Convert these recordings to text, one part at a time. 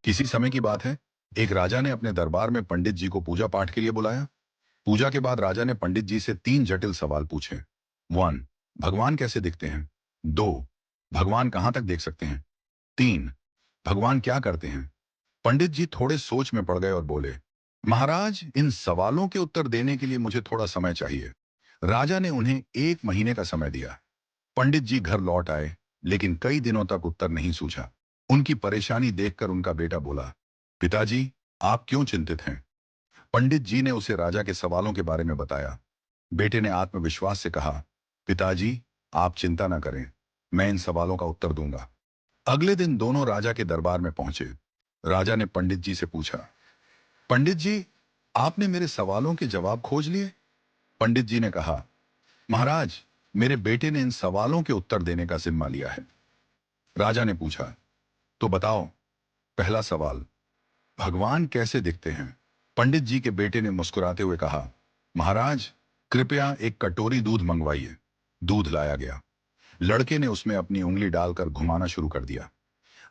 किसी समय की बात है, एक राजा ने अपने दरबार में पंडित जी को पूजा पाठ के लिए बुलाया। पूजा के बाद राजा ने पंडित जी से 3 जटिल सवाल पूछे। 1, भगवान कैसे दिखते हैं? 2, भगवान कहां तक देख सकते हैं? 3, भगवान क्या करते हैं? पंडित जी थोड़े सोच में पड़ गए और बोले, महाराज, इन सवालों के उत्तर देने के लिए मुझे थोड़ा समय चाहिए। राजा ने उन्हें 1 महीने का समय दिया। पंडित जी घर लौट आए, लेकिन कई दिनों तक उत्तर नहीं सूझा। उनकी परेशानी देखकर उनका बेटा बोला, पिताजी, आप क्यों चिंतित हैं? पंडित जी ने उसे राजा के सवालों के बारे में बताया। बेटे ने आत्मविश्वास से कहा, पिताजी, आप चिंता न करें, मैं इन सवालों का उत्तर दूंगा। अगले दिन दोनों राजा के दरबार में पहुंचे। राजा ने पंडित जी से पूछा, पंडित जी, आपने मेरे सवालों के जवाब खोज लिए? पंडित जी ने कहा, महाराज, मेरे बेटे ने इन सवालों के उत्तर देने का जिम्मा लिया है। राजा ने पूछा, तो बताओ, पहला सवाल, भगवान कैसे दिखते हैं? पंडित जी के बेटे ने मुस्कुराते हुए कहा, महाराज, कृपया एक कटोरी दूध मंगवाइए। दूध लाया गया। लड़के ने उसमें अपनी उंगली डालकर घुमाना शुरू कर दिया।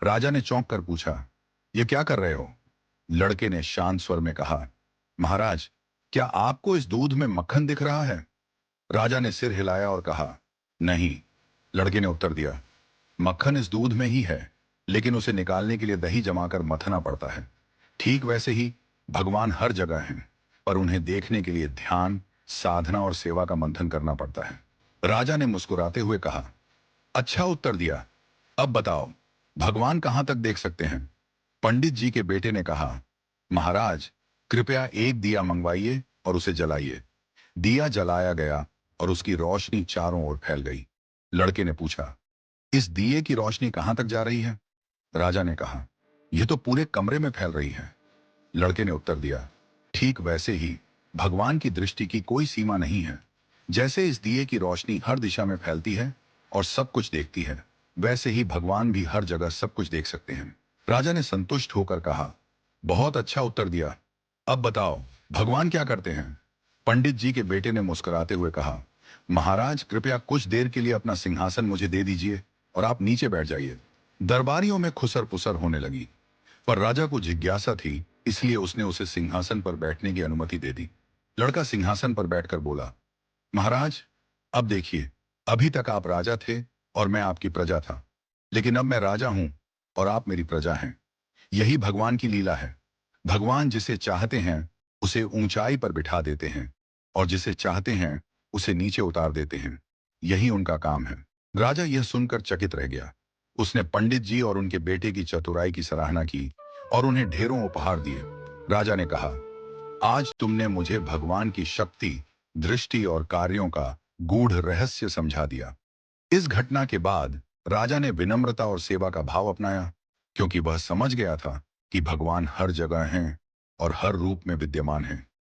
राजा ने चौंक कर पूछा, यह क्या कर रहे हो? लड़के ने शांत स्वर में कहा, महाराज, क्या आपको इस दूध में मक्खन दिख रहा है? राजा ने सिर हिलाया और कहा, नहीं। लड़के ने उत्तर दिया, मक्खन इस दूध में ही है, लेकिन उसे निकालने के लिए दही जमाकर मथना पड़ता है। ठीक वैसे ही भगवान हर जगह हैं, पर उन्हें देखने के लिए ध्यान, साधना और सेवा का मंथन करना पड़ता है। राजा ने मुस्कुराते हुए कहा, अच्छा उत्तर दिया। अब बताओ, भगवान कहां तक देख सकते हैं? पंडित जी के बेटे ने कहा, महाराज, कृपया एक दिया मंगवाइए और उसे जलाइए। दिया जलाया गया और उसकी रोशनी चारों ओर फैल गई। लड़के ने पूछा, इस दिए की रोशनी कहां तक जा रही है? राजा ने कहा, यह तो पूरे कमरे में फैल रही है। लड़के ने उत्तर दिया, ठीक वैसे ही भगवान की दृष्टि की कोई सीमा नहीं है। जैसे इस दिए की रोशनी हर दिशा में फैलती है और सब कुछ देखती है, वैसे ही भगवान भी हर जगह सब कुछ देख सकते हैं। राजा ने संतुष्ट होकर कहा, बहुत अच्छा उत्तर दिया। अब बताओ, भगवान क्या करते हैं? पंडित जी के बेटे ने मुस्कुराते हुए कहा, महाराज, कृपया कुछ देर के लिए अपना सिंहासन मुझे दे दीजिए और आप नीचे बैठ जाइए। दरबारियों में खुसर पुसर होने लगी, पर राजा को जिज्ञासा थी, इसलिए उसने उसे सिंहासन पर बैठने की अनुमति दे दी। लड़का सिंहासन पर बैठकर बोला, महाराज, अब देखिए, अभी तक आप राजा थे और मैं आपकी प्रजा था, लेकिन अब मैं राजा हूं और आप मेरी प्रजा हैं। यही भगवान की लीला है। भगवान जिसे चाहते हैं उसे ऊंचाई पर बिठा देते हैं और जिसे चाहते हैं उसे नीचे उतार देते हैं। यही उनका काम है। राजा यह सुनकर चकित रह गया। उसने पंडित जी और उनके बेटे की चतुराई की सराहना की और उन्हें ढेरों उपहार दिए। राजा ने कहा, आज तुमने मुझे भगवान की शक्ति, दृष्टि और कार्यों का गूढ़ रहस्य समझा दिया। इस घटना के बाद राजा ने विनम्रता और सेवा का भाव अपनाया, क्योंकि वह समझ गया था कि भगवान हर जगह हैं और हर रूप में विद्यमान हैं।